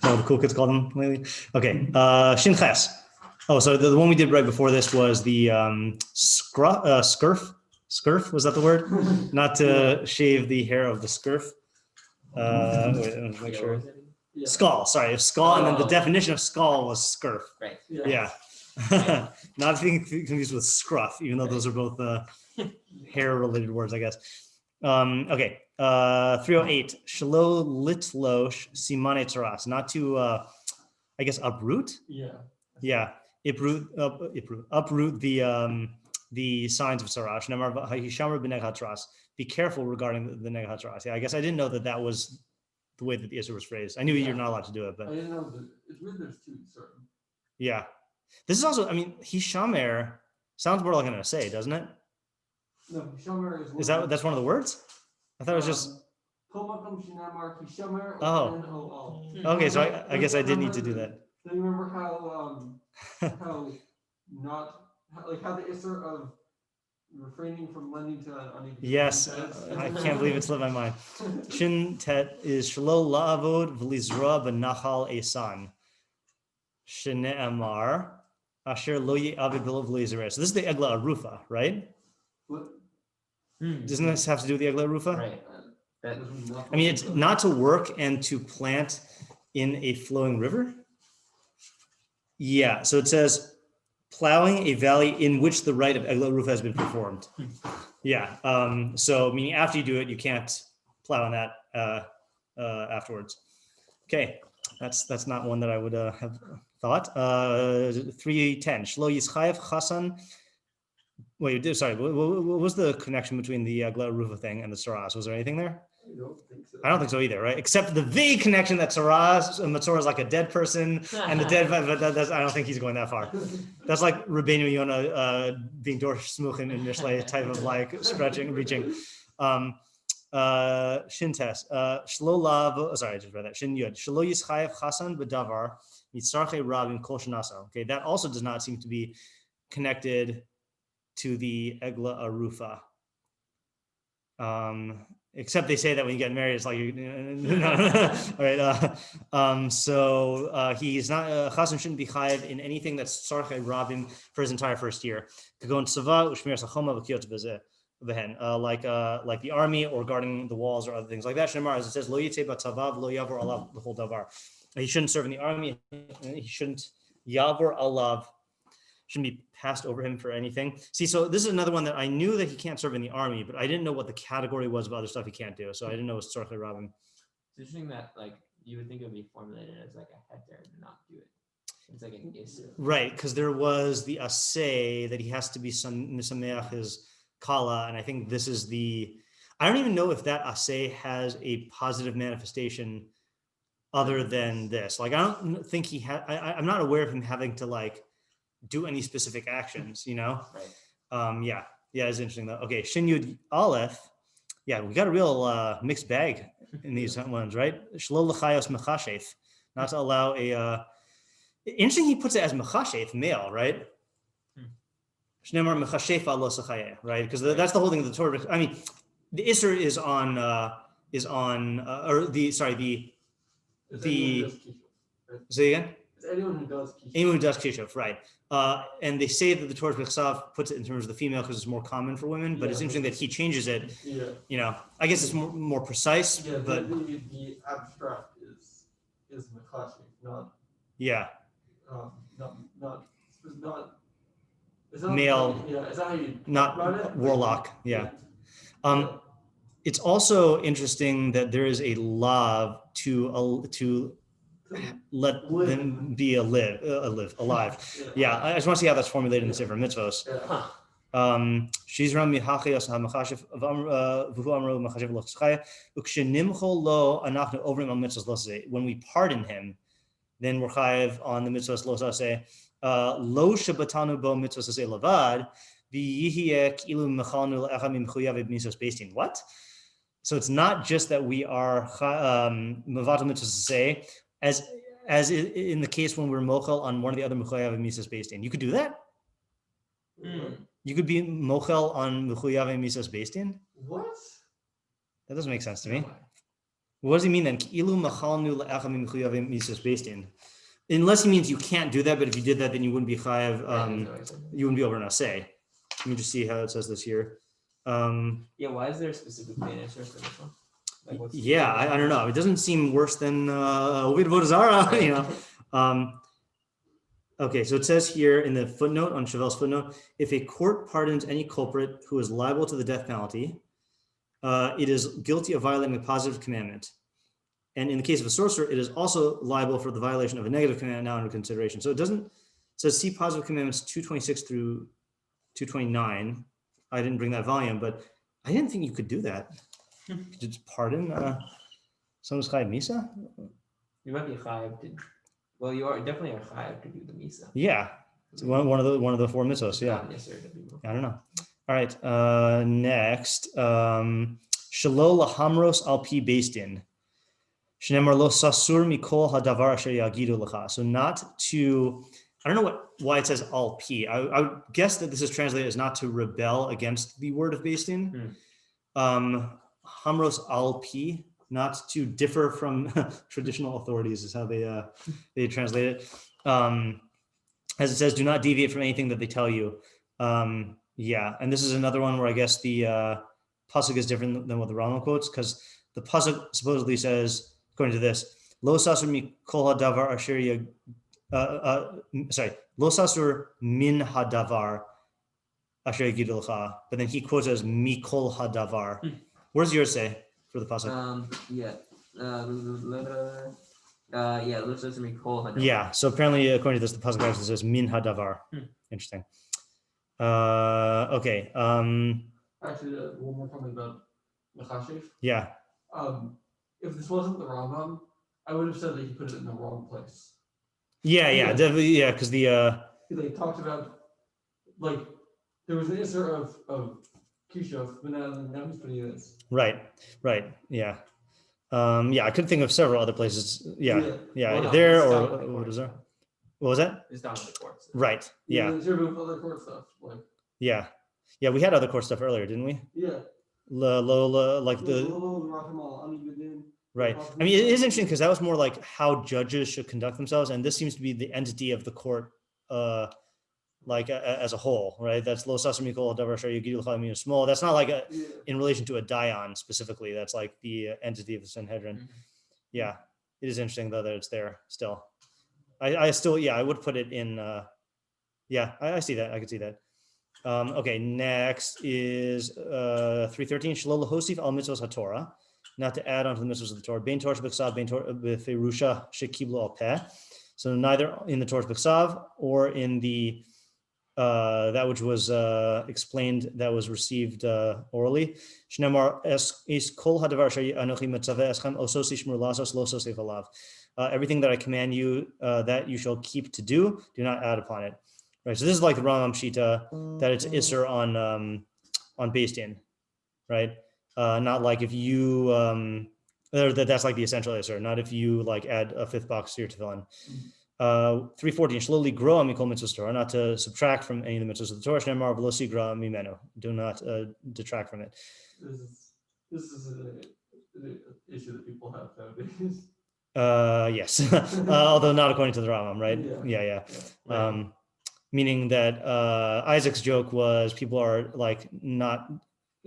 No, the cool kids call them lately. Okay, Shin Ches. Oh, so the one we did right before this was the scurf. Scurf, was that the word? Not to shave the hair of the scurf. Wait, let me make sure. Yeah. Skull, sorry, skull, and then the definition of skull was scurf. Right. Yeah. Not being confused with scruff, even though those are both hair-related words, I guess. Okay. 308. Shelo litlosh simane taras. Not to, I guess, uproot. Yeah. Uproot the signs of Sarash. Be careful regarding the neg hatras. Yeah, I guess I didn't know that was the way that the Isser was phrased. I knew you're not allowed to do it, but I didn't know that it's weird there's two certain. Yeah. This is also, I mean, Hishamer sounds more like an essay, doesn't it? No, Hishamer is that's one of the words? I thought it was just. Oh. Okay, so I guess I did need to do that. Do you remember how how the Isser of refraining from lending to unequal? Yes, I can't believe it slipped my mind. Shin tet is shelo la'avod v'lizra b'nachal esan. Shene amar asher lo ye'avid v'lo v'lizra. So this is the egla arufa, right? What? Doesn't this have to do with the egla arufa? Right. I mean, it's not to work and to plant in a flowing river. Yeah, so it says plowing a valley in which the rite of egla arufa has been performed. Yeah, so meaning after you do it, you can't plow on that afterwards. Okay, that's not one that I would have thought. 310. Shlo yischayev chasan. Wait, sorry. What was the connection between the egla arufa thing and the saras? Was there anything there? I don't think so. I don't think so either, right? Except the vague connection that Matzorah is like a dead person, and the dead. But I don't think he's going that far. That's like Rabbeinu Yonah being Dorsh Smuchin in Mishlei type of like stretching, reaching. Shintes Shlo Lav. Sorry, I just read that. Shin Yud Shlo Yischayev Chasan B'Davar Yitzarche Rabim Kol Shanasa. Okay, that also does not seem to be connected to the egla arufa. Except they say that when you get married, it's like all right. So he's not Chasan shouldn't be chayav in anything that's sarchei rabim for his entire first year. Kagon tzava u'shmir sachoma v'kiyot v'hen, like the army or guarding the walls or other things like that. Shemar, as it says, lo yitzei b'tzavav lo yavor alav the whole davar. He shouldn't serve in the army. He shouldn't yavor alav. Shouldn't be passed over him for anything. See, so this is another one that I knew that he can't serve in the army, but I didn't know what the category was of other stuff he can't do. So I didn't know it was Tzorchei Rabim. It's interesting that like you would think it would be formulated as like a heter and not do it. It's like an issue. Right, because there was the assay that he has to be misameach his kala, and I think this is the. I don't even know if that assay has a positive manifestation other than this. Like I don't think he had. I'm not aware of him having to like do any specific actions, you know? Right. Yeah, it's interesting though. Okay, Shin Yud Aleph. Yeah, we got a real mixed bag in these ones, right? Shlo l'chayos mechasheth, not to allow a. Interesting, he puts it as mechasheth, male, right? Shneimar mechasheth lo sachayeh, right? Because that's the whole thing of the Torah. I mean, the Isser is on say again. Anyone who does kishuf. Anyone who does kishuf, right? And they say that the Torah B'chsav puts it in terms of the female because it's more common for women, but it's interesting that he changes it. Yeah. You know, I guess it's more precise. Yeah, but the abstract is mekashi, not. Yeah. Not. Male. Yeah, is that how you? Not warlock. Yeah. It's also interesting that there is a law to let them be alive. Yeah, I just want to see how that's formulated in the Sefer Mitzvos. She's around mihachios hamachashiv v'hu amru machashiv lochschaya ukshenimcho lo anachnu ovrim al mitzvos losase. When we pardon him, then we're chayev on the mitzvos losase. Lo shabatanu bo mitzvos losase lavad v'yihye kilu mechalnu le'acham mchuyav mitzvos based in what? So it's not just that we are mavatal mitzvos losase. As in the case when we're mochel on one of the other mechuyav mitzvos based in, you could do that. You could be mochel on mechuyav mitzvos based in. What? That doesn't make sense to me. What does he mean then? Unless he means you can't do that, but if you did that, then you wouldn't be chayav. You wouldn't be over naseh. Let me just see how it says this here. Yeah, why is there a specific answer for this one? Like, what's I don't know. It doesn't seem worse than Ovid Vodazara, you know. Okay, so it says here in the footnote on Chevel's footnote, if a court pardons any culprit who is liable to the death penalty, it is guilty of violating a positive commandment. And in the case of a sorcerer, it is also liable for the violation of a negative commandment now under consideration. So it says see positive commandments 226 through 229. I didn't bring that volume, but I didn't think you could do that. Could you just pardon someone's chayav misa? You might be chayav to. Well, you are definitely a chayav to do the misa. Yeah, it's one of the four mitzvos. Yeah, I don't know. All right, next, shelo lahamros al pi beis din. Shneimar lo sasur mikol hadavar asher yagidu lecha. So not to. I don't know why it says al pi. I would guess that this is translated as not to rebel against the word of beis din. Hamros al pi, not to differ from traditional authorities, is how they translate it. As it says, do not deviate from anything that they tell you. Yeah, and this is another one where I guess the pasuk is different than what the Rambam quotes, because the pasuk supposedly says, according to this, lo sasur mikol hadavar asher lo sasur min hadavar asher yagidu lecha, but then he quotes as mikol hadavar. What does yours say for the pasuk? Yeah, so apparently, according to this, the pasuk actually says min hadavar. Interesting. Okay. Actually, one more comment about Mechashiv. Yeah. If this wasn't the Rambam, I would have said that he put it in the wrong place. Yeah, definitely. Yeah, because they talked about, like, there was an issue of Kishav, but now he's putting this. Right. Yeah. I could think of several other places. Yeah. Well, there no, or what is there? What was that? It's down to the courts. Right. Yeah. There's other court stuff. Like. Yeah. We had other court stuff earlier, didn't we? Yeah. Like the. Right. I mean, it is interesting because that was more like how judges should conduct themselves, and this seems to be the entity of the court, like as a whole, right? That's lo sasur mikol hadavar asher yagidu lecha small. That's not like in relation to a dayan specifically. That's like the entity of the Sanhedrin. Mm-hmm. Yeah, it is interesting though that it's there still. I still I would put it in. I see that. I can see that. Okay, next is 313 shelo lahosif al mitzvos haTorah. Not to add on to the mitzvahs of the Torah. Bein Torah b'ksav, bein Torah b'ferusha shekiblu al peh. So neither in the Torah b'ksav or in the that which was explained, that was received orally. Shneimar es kol hadavar asher anochi mitzaveh eschem osos ishmur lasos lo sosef alav. Everything that I command you that you shall keep to do not add upon it. Right. So this is like the Rambam Shita that it's Isser on beis din, right? Not like if you that's like the essential Isser, not if you like add a fifth box to your tefillin. 314 slowly grow mikol mitzvos Torah, not to subtract from any of the mitzvahs of the Torah. Shneimar v'lo sigra mimenu, do not detract from it. This is an issue that people have nowadays. Yes, although not according to the Rambam, right? Yeah. Meaning that Isaac's joke was people are like not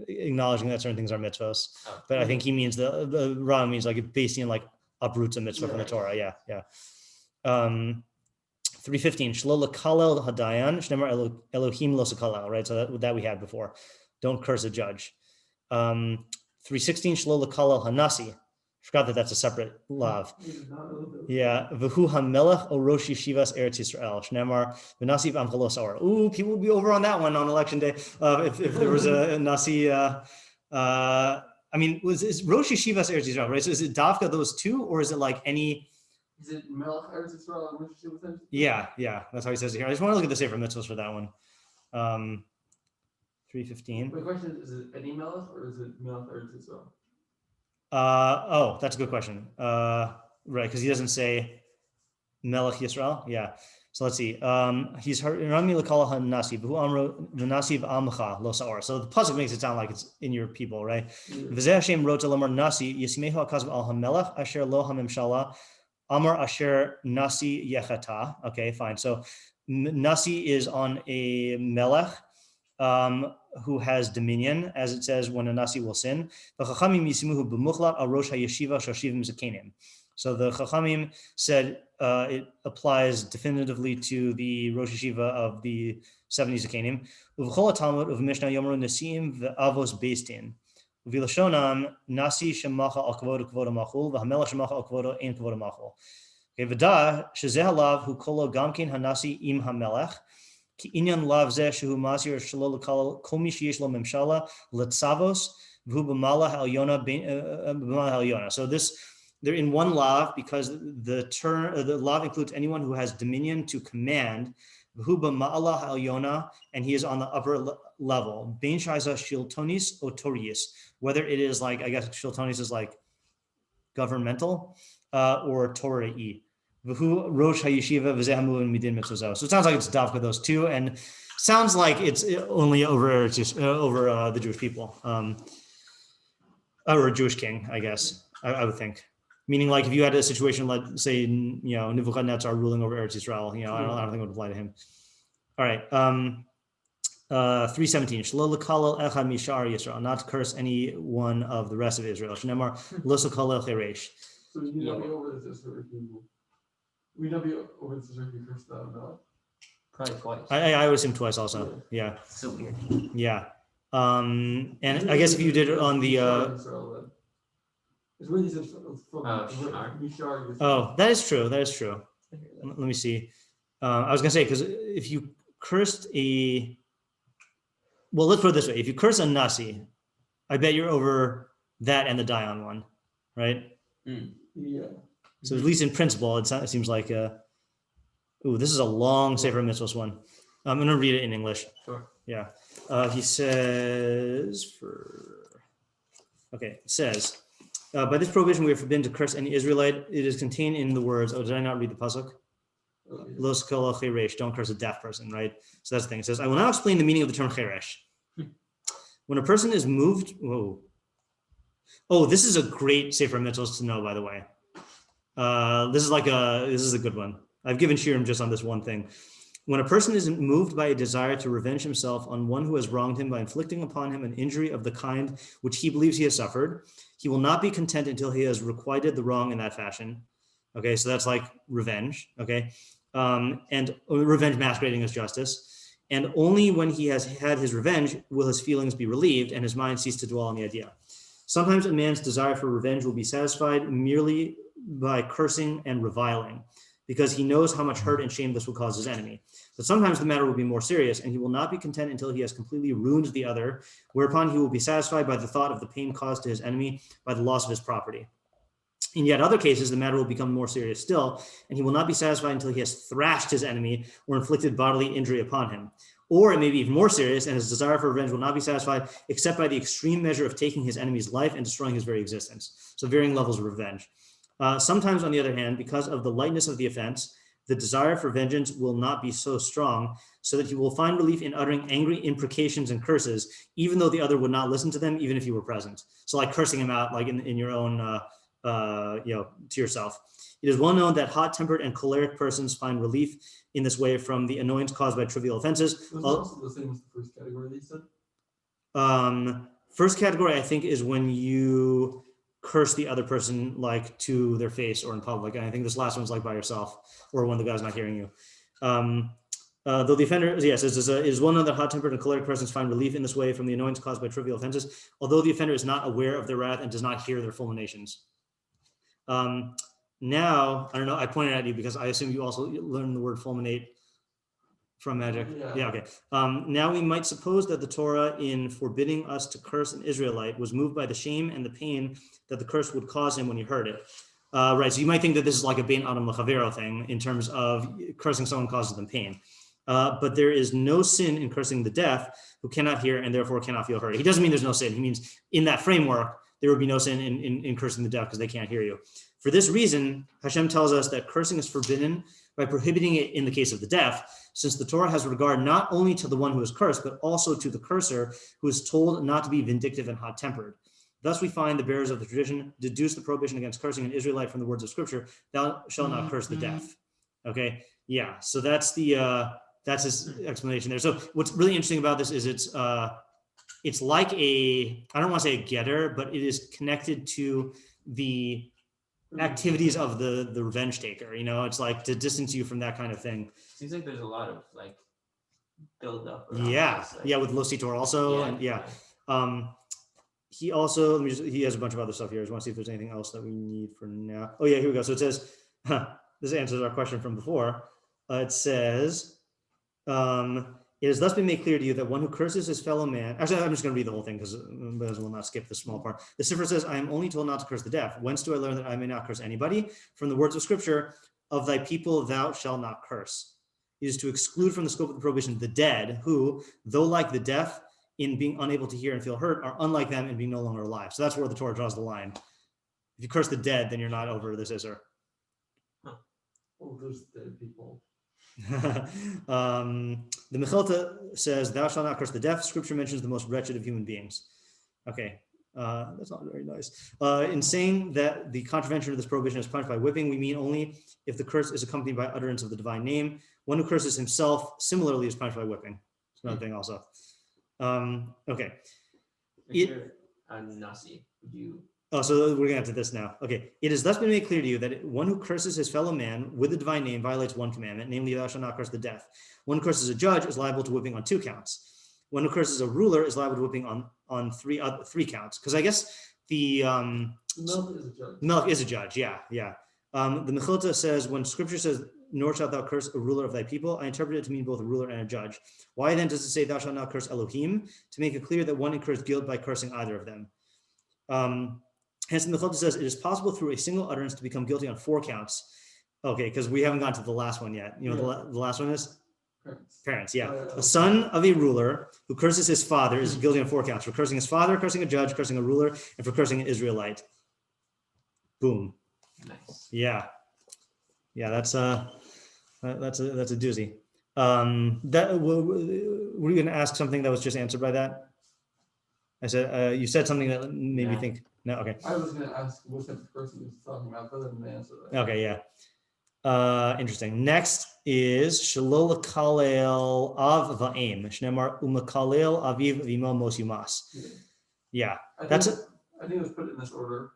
acknowledging that certain things are mitzvahs, but I think he means the Rambam means like basically like uproots a mitzvah from the Torah. Yeah. 315 shlo lekalel hadayan shneimar Elohim lo sekalel, right? So that we had before. Don't curse a judge. 316 shlo lekalel hanasi. Forgot that that's a separate lav. Yeah. V'hu hamelech o rosh yeshivas Eretz Yisrael. Shneimar v'nasi v'amcha lo sa'or. Ooh, people would be over on that one on election day if there was a nasi. I mean, is rosh yeshivas Eretz Yisrael, right? So is it davka those two, or is it like any? Is it melech Eretz Yisrael and rosh yeshivas? Yeah. That's how he says it here. I just want to look at the Sefer Mitzvos for that one. 315. My question is it any melech or is it melech Eretz Yisrael? That's a good question. Right, because he doesn't say Melech Yisrael. Yeah. So let's see. He's heard Rami Lakalaha Nasi, Bhu Amro Nasi Amcha Lo Saor. So the pasuk makes it sound like it's in your people, right? V'zeh Hashem wrote to Lamar Nasi Yismehu Akazav Al Hamelach Asher Lo Hamimshala Amar Asher Nasi Yechata. Okay, fine. So Nasi is on a melech who has dominion, as it says when a Nasi will sin. So the Chachamim said it applies definitively to the Rosh Yeshiva of the 70 Zakenim. Uv'chol Talmud of Mishneh Yomru Nasim ve'avos beistin. Uvilashonam Nasi shemacha al kvodo kvodo machul v'hamelech shemacha al kvodo ein kvodo machul. Okay, v'da shezeh halav hu kolo gamkin hanasi im hamelech ki inyan lav zeh shehu masir shelo l'kal kol mi sheyesh lo memshala letzavos v'hu b'malach ha'elyona b'malach ha'elyona. So this. They're in one lav because the lav includes anyone who has dominion to command, and he is on the upper level. Bein shaiza shiltonis otorius, whether it is like, I guess shiltonis is like governmental or Torah-y. Rosh hayeshiva v'zehamu and midin mitzvos. So it sounds like it's dafka those two, and sounds like it's only over the Jewish people, or a Jewish king, I guess. I would think. Meaning, like if you had a situation, let's say, Nebuchadnezzar ruling over Eretz Yisrael, I don't think it would apply to him. All right, 317. Shelo l'kalel echad mishar Yisrael, not to curse any one of the rest of Israel. Shneimar lo l'kalel cheresh. So we need not be over this if we not be over this if you curse that or not. Probably twice. I would assume twice also. Yeah. So weird. Yeah. And I guess if you did it on the it's when he said that is true. That is true. Let me see. I was gonna say, because if you cursed let's put it this way: if you curse a Nasi, I bet you're over that and the Dayan one, right? Yeah. So at least in principle, it seems like this is a long Sefer Mitzvos one. I'm gonna read it in English. Sure. Yeah. He says it says. By this prohibition, we are forbidden to curse any Israelite. It is contained in the words. Oh, did I not read the pasuk? Los kol cheresh. Don't curse a deaf person, right? So that's the thing. It says, I will now explain the meaning of the term cheresh. When a person is moved, this is a great Sefer Mitzvos to know, by the way. This is a good one. I've given shiurim just on this one thing. When a person is moved by a desire to revenge himself on one who has wronged him by inflicting upon him an injury of the kind which he believes he has suffered, he will not be content until he has requited the wrong in that fashion. Okay, so that's like revenge. Okay, and revenge masquerading as justice. And only when he has had his revenge will his feelings be relieved and his mind cease to dwell on the idea. Sometimes a man's desire for revenge will be satisfied merely by cursing and reviling, because he knows how much hurt and shame this will cause his enemy. But sometimes the matter will be more serious, and he will not be content until he has completely ruined the other, whereupon he will be satisfied by the thought of the pain caused to his enemy by the loss of his property. In yet other cases, the matter will become more serious still, and he will not be satisfied until he has thrashed his enemy or inflicted bodily injury upon him. Or it may be even more serious, and his desire for revenge will not be satisfied except by the extreme measure of taking his enemy's life and destroying his very existence. So varying levels of revenge. Sometimes, on the other hand, because of the lightness of the offense, the desire for vengeance will not be so strong, so that he will find relief in uttering angry imprecations and curses, even though the other would not listen to them, even if you were present. So like cursing him out, like in your own, to yourself. It is well known that hot-tempered and choleric persons find relief in this way from the annoyance caused by trivial offenses. Was also the same as the first category they said? First category, I think, is when you curse the other person like to their face or in public. And I think this last one's like by yourself or when the guy's not hearing you. Though the offender, yes, it is well known that hot-tempered and choleric persons find relief in this way from the annoyance caused by trivial offenses, although the offender is not aware of their wrath and does not hear their fulminations. Now, I don't know, I pointed at you because I assume you also learned the word fulminate from magic. Yeah, okay. Now we might suppose that the Torah, in forbidding us to curse an Israelite, was moved by the shame and the pain that the curse would cause him when he heard it. Right, so you might think that this is like a bein adam l'chavero thing in terms of cursing someone causes them pain. But there is no sin in cursing the deaf who cannot hear and therefore cannot feel hurt. He doesn't mean there's no sin. He means in that framework, there would be no sin in cursing the deaf because they can't hear you. For this reason, Hashem tells us that cursing is forbidden by prohibiting it in the case of the deaf, since the Torah has regard not only to the one who is cursed, but also to the curser who is told not to be vindictive and hot-tempered. Thus we find the bearers of the tradition deduce the prohibition against cursing an Israelite from the words of scripture, thou shalt not curse the deaf. Okay, yeah, so that's his explanation there. So what's really interesting about this is it's like I don't want to say a getter, but it is connected to the activities of the revenge taker. It's like to distance you from that kind of thing. Seems like there's a lot of like build up. Yeah, this, like, yeah, with Lo Sitor also, and he also he has a bunch of other stuff here. I just want to see if there's anything else that we need for now. Oh yeah, here we go. So it says this answers our question from before. It says, it has thus been made clear to you that one who curses his fellow man. Actually, I'm just going to read the whole thing because we'll not skip the small part. The Sefer says, I am only told not to curse the deaf. Whence do I learn that I may not curse anybody? From the words of scripture, of thy people thou shalt not curse. It is to exclude from the scope of the prohibition the dead, who, though like the deaf in being unable to hear and feel hurt, are unlike them in being no longer alive. So that's where the Torah draws the line. If you curse the dead, then you're not over this Isser. Oh, those dead people. The Mechilta says, thou shalt not curse the deaf. Scripture mentions the most wretched of human beings. Okay, that's not very nice. In saying that the contravention of this prohibition is punished by whipping, we mean only if the curse is accompanied by utterance of the divine name. One who curses himself similarly is punished by whipping. It's another thing also. Okay. If you're a Nasi, would you? Oh, so we're going to this now. Okay. It has thus been made clear to you that one who curses his fellow man with the divine name violates one commandment, namely, thou shalt not curse the deaf. One who curses a judge is liable to whipping on 2 counts. One who curses a ruler is liable to whipping on three counts. Because I guess the milk is a judge. Yeah. The Mechilta says, when scripture says, nor shalt thou curse a ruler of thy people, I interpret it to mean both a ruler and a judge. Why then does it say thou shalt not curse Elohim? To make it clear that one incurs guilt by cursing either of them. Hence, the Mechilta says it is possible through a single utterance to become guilty on 4 counts. Okay, because we haven't gotten to the last one yet. You know, the last one is? Parents, yeah. A son of a ruler who curses his father is guilty on 4 counts. For cursing his father, cursing a judge, cursing a ruler, and for cursing an Israelite. Boom. Nice. Yeah, that's a doozy. That were you going to ask something that was just answered by that? I said you said something that made me think. No, okay. I was going to ask what type of person he's talking about, but then the answer. Okay, yeah. Interesting. Next is Shalol Kalel Av Va'im. Shnemar Umakalel Aviv Vimo Mos Yumas. Yeah, I think it was put in this order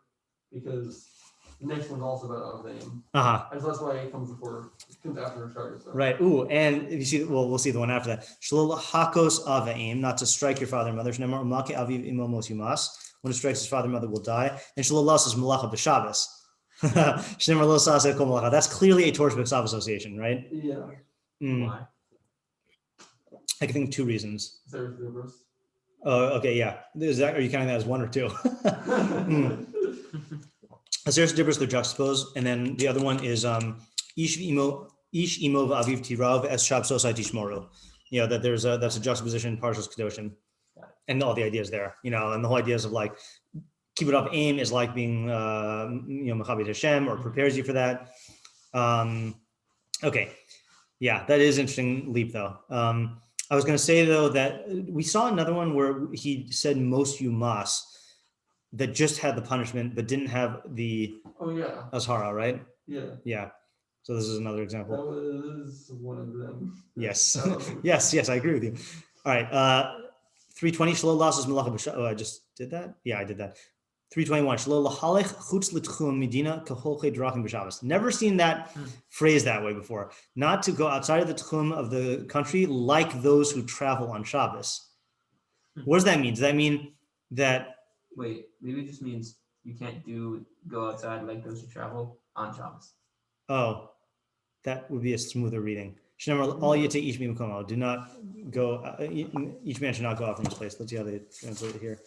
because the next one's also about Avim. And so that's why it comes after Shari. So. Right. Ooh, and if you see, we'll see the one after that. Shalol Hakos Avaim, not to strike your father and mother. Shnemar Umake Aviv Imo Mos Yumas. When it strikes his father and mother will die. And Shalol Las is Malacha B'Shabbos. Shnemar Lo Saseh Kol Malacha. That's clearly a Torah B'Ksav association, right? Yeah. Why? I can think of 2 reasons. Is there a verse? Oh, okay, yeah. Are you counting that as 1 or 2? Aseres Dibros, they're juxtaposed, and then the other one is Ish Imo V'Aviv Tirav Es Shab Sosai Tishmoru. You know, that that's a juxtaposition in Parshas Kedoshim. And all the ideas there, you know, and the whole ideas of like keep it up aim is like being Mechabit Hashem or prepares you for that. Okay. Yeah, that is interesting leap though. I was going to say though that we saw another one where he said most yumas that just had the punishment but didn't have the azhara, right? Yeah. So this is another example. That was one of them. Yes. yes, I agree with you. All right. 320 Shalol Las is Malacha B'Shabbos. Oh, I just did that? Yeah, I did that. 321 Shalol Lahalech Chutz L'Tchum Medina Kaholche Drachim B'Shabbos. Never seen that phrase that way before. Not to go outside of the Tchum of the country like those who travel on Shabbos. What does that mean? Does that mean that? Wait, maybe it just means you can't go outside like those who travel on Shabbos. Oh, that would be a smoother reading. All yete ish b'makomo. Do not go. Each man should not go out from his place. Let's see how they translate it here.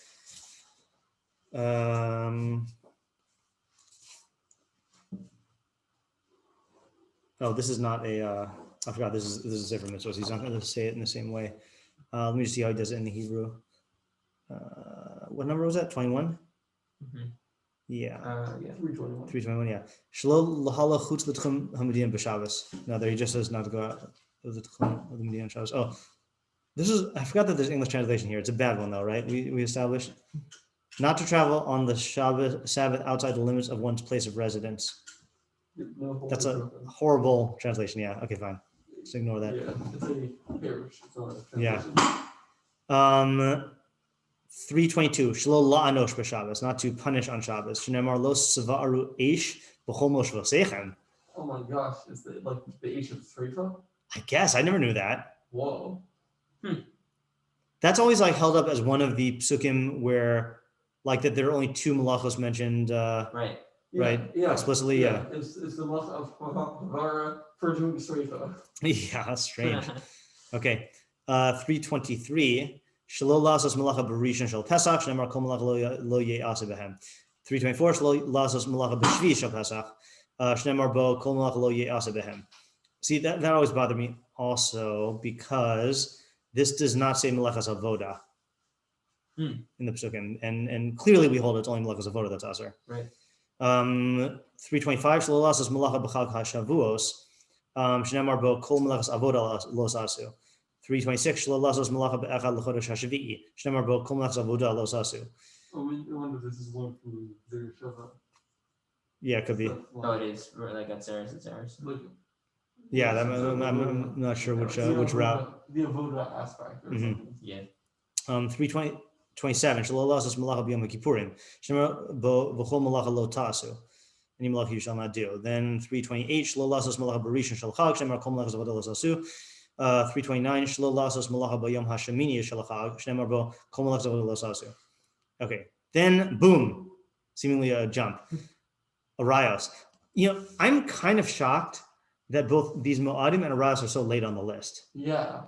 Oh, this is not a. I forgot. This is a Sefer Mitzvos. He's not going to say it in the same way. Let me just see how he does it in the Hebrew. What number was that? 21. Mm-hmm. Yeah. 321. 321, yeah. Shlo lahala chutz l'tchum hamidiyim b'Shabbos. No, there he just says not to go out of the tchum of the Midian Shabbos. Oh, this is, I forgot that there's English translation here. It's a bad one though, right? We established not to travel on the Sabbath outside the limits of one's place of residence. That's a horrible translation. Yeah. Okay, fine. Just ignore that. Yeah, it's a parish. It's not a Yeah. translation. 322. Shlo la'anosh b'Shabbos, not to punish on Shabbos. Shneimar lo savaru eish b'chol moshvosechem. Oh my gosh, is the H of Srefa? I guess I never knew that. Whoa. That's always like held up as one of the psukim where, like, that there are only two malachos mentioned. Right. Right. Yeah. Explicitly. Yeah. It's the month of Havara for doing Srefa. Yeah. That's strange. Okay. 323. Shelo lasos malacha b'rishon shel Pesach. Shneimar kol malacha lo ye'ase behem. 324. Shelo lasos malacha b'shvi shel Pesach. Shneimar bo kol malacha lo ye'ase behem. See, that always bothered me also because this does not say malachas avoda in the psukim, and clearly we hold it's only malachas avoda that's aser. Right. 325. Shelo lasos malacha b'chag hashavuos. Shneimar bo kol malachas avoda los asu. 326. Shelo lasos malacha be'echad l'chodesh hashvi'i. Shneimar bo kol malachas avoda los asu. I wonder if this is one from their Shabbat. Yeah, it could be. Oh, it is. Like at Sarah's, it's ours. Yeah, I'm not sure which route. The avoda aspect or something. Yeah. 327. Shelo lasos malacha b'yom kippurim. Shneimar bo v'chol malacha lo ta'asu. Any malacha you shall not do. Then 328. Shelo lasos malacha b'rishon shel chag. Shneimar kol malachas avoda los asu. 329. Shelo lasos malacha b'yom hashemini shel chag. Shneimar bo kol malachas avoda los asu. Okay. Then boom, seemingly a jump. Arayos. I'm kind of shocked that both these Moadim and Arayos are so late on the list. Yeah.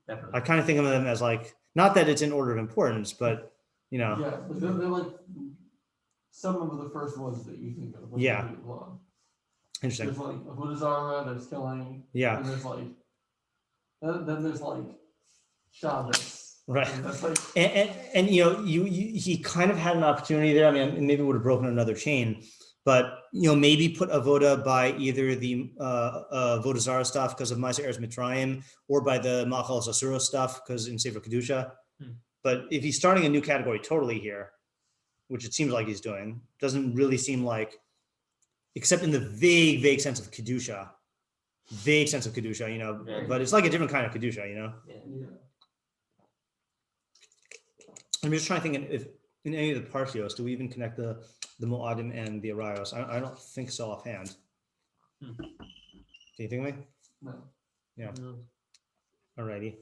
Definitely. I kind of think of them as like, not that it's in order of importance, but Yeah, but they're like some of the first ones that you think of. Yeah. Interesting. There's like Avodah Zarah, there's killing. Yeah. And there's like, then there's like Shabbos. Right. And that's like, And he kind of had an opportunity there. I mean, maybe would have broken another chain, but maybe put avoda by either the Avodah Zarah stuff because of Ma'aser Eretz Mitzrayim, or by the Ma'achal Asura stuff because in Sefer Kedusha. But if he's starting a new category totally here, which it seems like he's doing, doesn't really seem like, except in the vague sense of Kedusha, but it's like a different kind of Kedusha, yeah. I'm just trying to think if in any of the Parshios, do we even connect the Moadim and the Arayos? I don't think so offhand. Can you think of me? No. Yeah. No. Alrighty.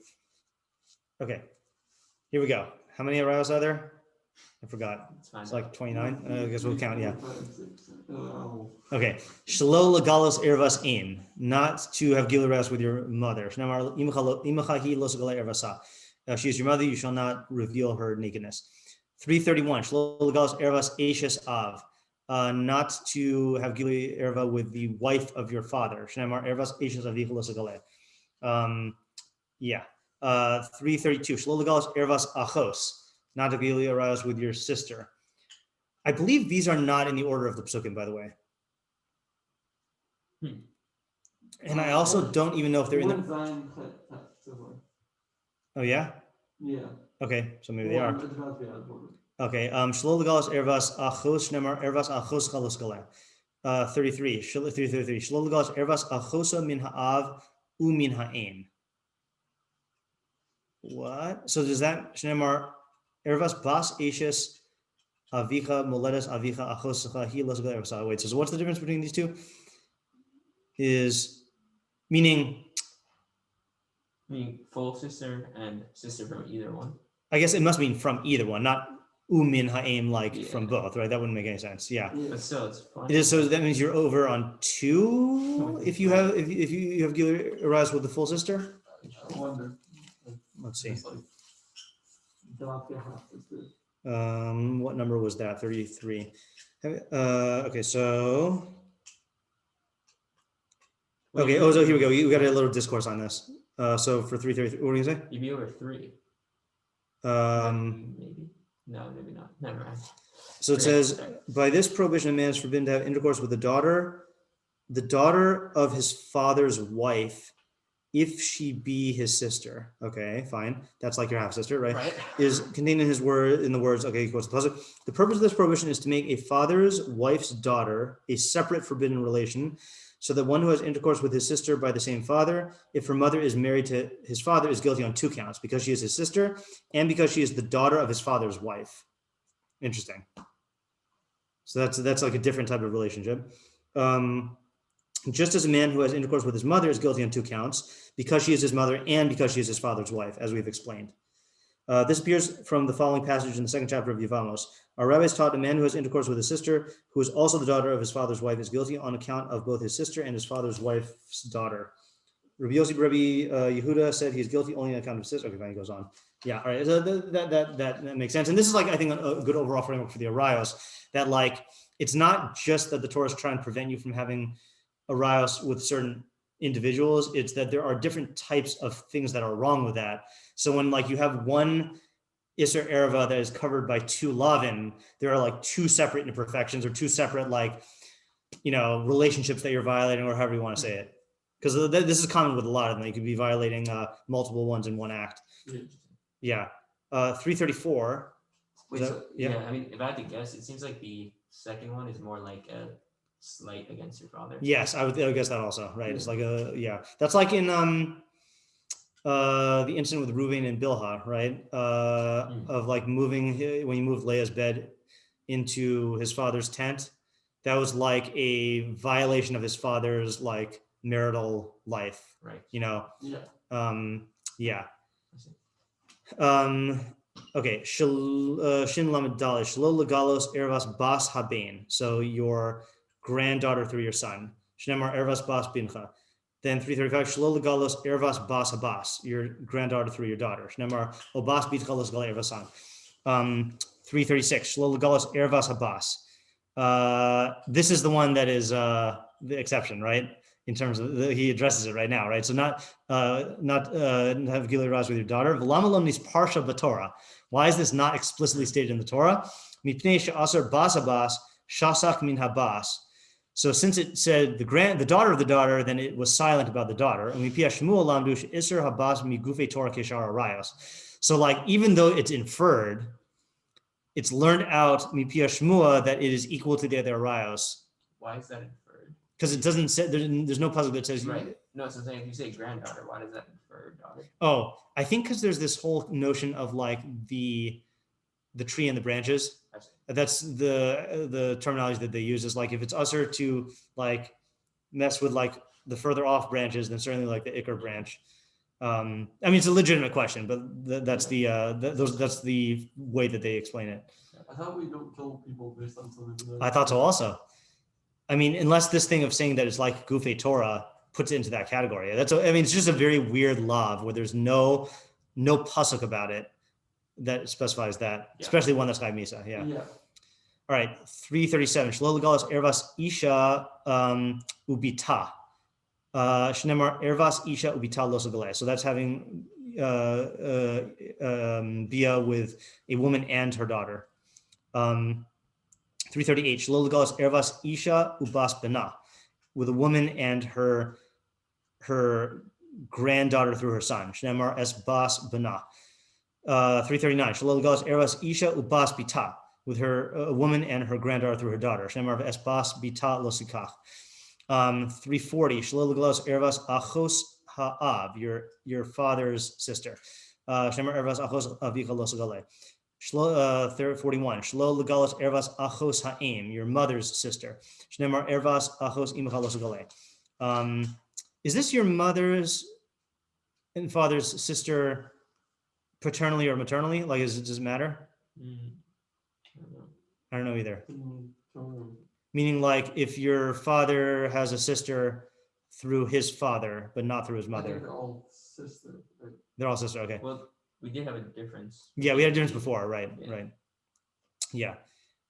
Okay. Here we go. How many Arayos are there? I forgot. It's like 29. I guess we'll count. Yeah. Okay. Shelo legalos ervas aim, not to have giluras with your mother. She is your mother. You shall not reveal her nakedness. 331. Shelo legalos ervas eishes av, not to have gilu erva with the wife of your father. Shnamar ervas eishes avicha lo segale. 332. Shelo legalos ervas achos, not to gilu ervas with your sister. I believe these are not in the order of the psukim, by the way. And I also don't even know if they're in the. Oh yeah. Yeah. Okay, so maybe they are. Okay. Shelo legalos ervas achos shnemar ervas achos chalos galeh. 33. 333. Shelo legalos ervas achosa min ha'av u min ha'em. What? So does that shnemar ervas bas eshes avicha moledas avicha achosacha hi los galeh ervas? Wait. So what's the difference between these two? Is meaning full sister and sister from either one. I guess it must mean from either one, not umin ha'im from both, right? That wouldn't make any sense. Yeah. But still, it's fine. It is, so that means you're over on 2 if you have gilu arise with the full sister. I wonder. Let's see. Like, what number was that? 33. Okay, so okay. Oh, so here we go. We got a little discourse on this. So for 333, what are you gonna say? You'd be over 3. Maybe. No, maybe not. Never mind. So it says, by this prohibition, a man is forbidden to have intercourse with the daughter of his father's wife, if she be his sister. Okay, fine. That's like your half sister, right? Is contained in the words. Okay, he quotes the pasuk. The purpose of this prohibition is to make a father's wife's daughter a separate forbidden relation, so that one who has intercourse with his sister by the same father, if her mother is married to his father, is guilty on 2 counts, because she is his sister and because she is the daughter of his father's wife. Interesting. So that's like a different type of relationship. Just as a man who has intercourse with his mother is guilty on 2 counts, because she is his mother and because she is his father's wife, as we've explained. This appears from the following passage in the 2nd chapter of Yevamos. Our rabbis taught a man who has intercourse with his sister, who is also the daughter of his father's wife, is guilty on account of both his sister and his father's wife's daughter. Rabbi Yehuda said he is guilty only on account of his sister. Okay, fine, he goes on. Yeah, all right. So that makes sense. And this is like, I think, a good overall framework for the arayos, that like, it's not just that the Torah is trying to prevent you from having arayos with certain individuals, it's that there are different types of things that are wrong with that. So when like you have one Isser Ereva that is covered by 2 lavin, there are like 2 separate imperfections or 2 separate like, relationships that you're violating, or however you want to say it. Because this is common with a lot of them. You could be violating multiple ones in one act. Yeah. 334. Wait, I mean, if I had to guess, it seems like the second one is more like a slight against your father. Yes, I would guess that also, right? It's like that's like in the incident with Reuven and Bilhah, right? Of like moving, when he moved Leah's bed into his father's tent, that was like a violation of his father's like marital life, right? Okay, Shin Lamed Daled, Shlo Legalos Ervas Bas Haben. So your granddaughter through your son. Shnemar Ervas Bas Bincha. Then 335, Shlo Legalos Ervas Bas Habas, your granddaughter through your daughter. Shnemar Obas Bitcha Los Gal Ervasan. 336, Shlo Legalos Ervas Habas. This is the one that is the exception, right? In terms of he addresses it right now, right? So not have Gilui Raz with your daughter. V'lama nis parsha b'Torah. Why is this not explicitly stated in the Torah? Mipnei she'asar bas habas shasak min habas. So since it said the daughter of the daughter, then it was silent about the daughter. And mipia shmuel lamdu she'isar habas migufe Torah keshar arayos. So like even though it's inferred, it's learned out mipia shmua that it is equal to the other arayos. Why is that inferred? Because it doesn't say, there's no puzzle that says right. No, so I'm saying if you say granddaughter, why does that infer daughter? Oh, I think because there's this whole notion of like the tree and the branches. That's the terminology that they use, is like if it's usher to like mess with like the further off branches, then certainly like the ikar branch. I mean, it's a legitimate question, but that's the way that they explain it. I thought we don't kill people based on something. I thought so also. I mean, unless this thing of saying that it's like Gufei Torah puts it into that category. It's just a very weird law where there's no pasuk about it that specifies that, especially one that's Chai Misa. Yeah. All right. 337. Shlo legalos ervas isha ubita. Shnemar ervas isha ubita losogale. So that's having bia with a woman and her daughter. 338, Shlo legalos ervas isha ubas bena, with a woman and her granddaughter through her son. Shnemar es bas bena. 339, Shlo legalos ervas isha ubas bita, with a woman and her granddaughter through her daughter. Shnemar es bas bita losikach. 340, Shlo legalos ervas achos ha'av, your father's sister. Shnemar ervas achos avicha losogale. 41. Shlo legalos ervas achos ha'im, your mother's sister. Shnemar ervas achos imcha losogale. Is this your mother's and father's sister paternally or maternally? Like, does it matter? I don't know either. Meaning, like, if your father has a sister through his father, but not through his mother. They're all sisters. Right? They're all sisters. Okay. Well, we did have a difference. Yeah, we had a difference before, right? Yeah. Right. Yeah.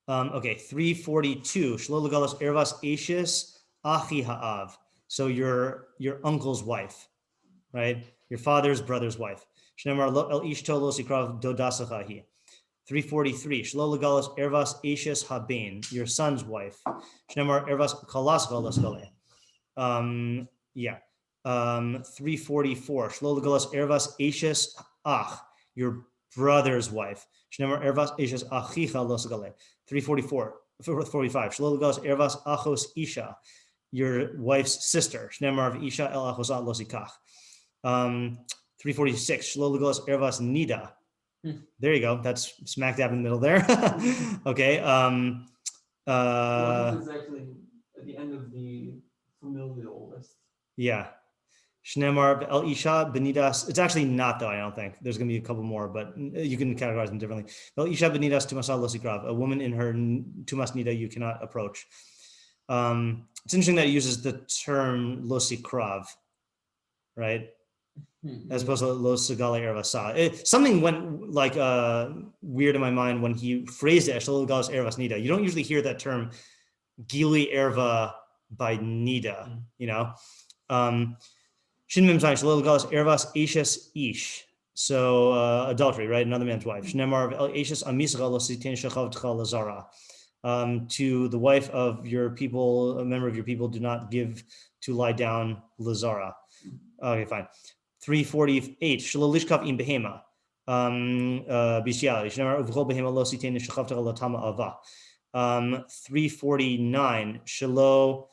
Okay. 342. Shlo legalos ervas eishis achi ha'av. So your uncle's wife, right? Your father's brother's wife. Shnemar el ishto lo sikrav dodasachahi. 343. Shlo legalos ervas eshes haben, your son's wife. Shnemar ervas kalas galas gale. Yeah. 344. Shlo legalos ervas eshes ach, your brother's wife. Shnemar ervas eshes achicha los gale. 344. 45. Shlo legalos ervas achos isha, your wife's sister. Shnemar of isha el achosat los ikach. 346. Shlo legalos ervas nida. There you go. That's smack dab in the middle there. Okay. It's actually at the end of the familial list. Yeah. Shnemar el isha benidas. It's actually not though. I don't think there's going to be a couple more, but you can categorize them differently. El isha benidas tumasal losikrav. A woman in her tumas nida you cannot approach. It's interesting that it uses the term losikrav, right? As opposed to los segale ervasa. Something went like weird in my mind when he phrased it as galas ervas nida. You don't usually hear that term gili erva by nida, you know. Shin mem zayin shalol galas ervas eshes ish. So adultery, right? Another man's wife. Shnemar eshes amisra lo sitin shechav tchal lazara. To the wife of your people, a member of your people, do not give to lie down lazara. Okay, fine. 348. Shalolishkav im behema. Bestiality. Shnemar uvchol behema lo sitin shechav tchal latama ava. 349. Shalo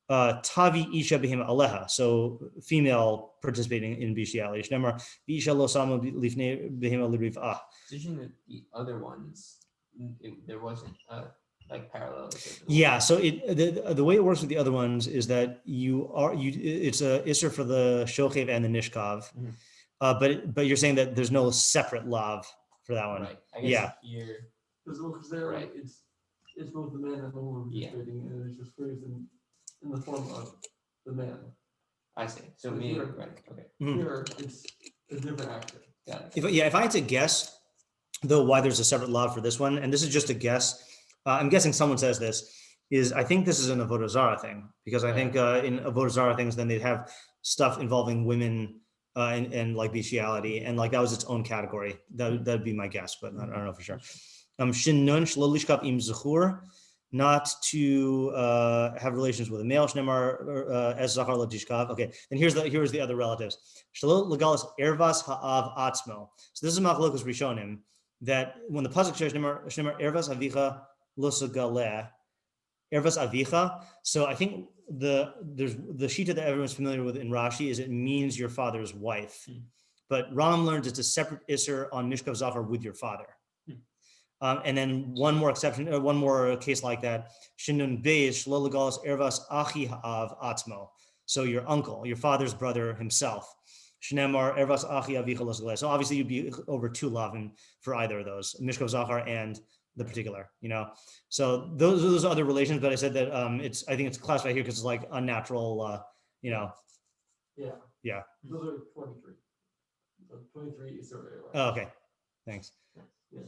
tavi isha behema aleha. So female participating in bestiality. Shnemar isha lo sama lifnei behema lirivah. Decision that the other ones, there wasn't like parallel. Yeah, so the way it works with the other ones is that it's a isser for the shochev and the nishkav, but you're saying that there's no separate lav for that one. Right. I guess yeah. Here, because there, right. It's both the man and the woman participating, and it's just phrased in the form of the man. I see. So me, right? Okay. Here, it's a different actor. Got it. If I had to guess, though, why there's a separate lav for this one, and this is just a guess. I'm guessing someone says this, I think this is an Avodah Zarah thing, because I think in Avodah Zarah things, then they'd have stuff involving women and like bestiality, and like that was its own category. That'd be my guess, but I don't know for sure. Shin nun shlo lishkav im zechur, not to have relations with a male. Shnemar as zachar lo tishkav. Okay, then here's the other relatives. Shlo legalis ervas ha'av atzmo. So this is machlokas rishonim, that when the pasuk says shnemar ervas avicha losagale ervas avicha. So I think there's the shita that everyone's familiar with in Rashi is it means your father's wife, but Rambam learns it's a separate isser on mishkav zachar with your father. And then one more exception, or one more case like that. Shinun beis shlo legalos ervas achi ha'av atzmo. So your uncle, your father's brother himself. Shnemar ervas achi avicha losagale. So obviously you'd be over two lavin for either of those, mishkav zachar and the particular, you know. So those other relations, but I said that I think it's classified here because it's like unnatural, you know. Yeah. Those are 23. So 23 is already right. Oh, okay. Thanks.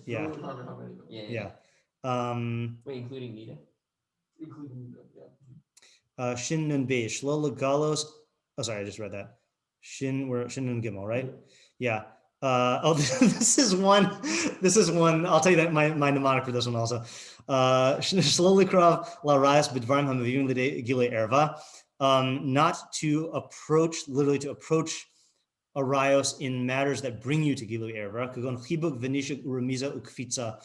Yeah. Yeah. Wait, including Nida? Including Nida, Shin nun beis shlo legalos. Oh, sorry, I just read that. Shin nun gimel, right? Yeah. This is one. I'll tell you that my mnemonic for this one also. Shlo likrav la rayas b'dvarim hamavim l'dei gilei erva. Not to approach, literally to approach a rayos in matters that bring you to gilui erva. Kagon chibuk v'nishuk uremiza ukfitza.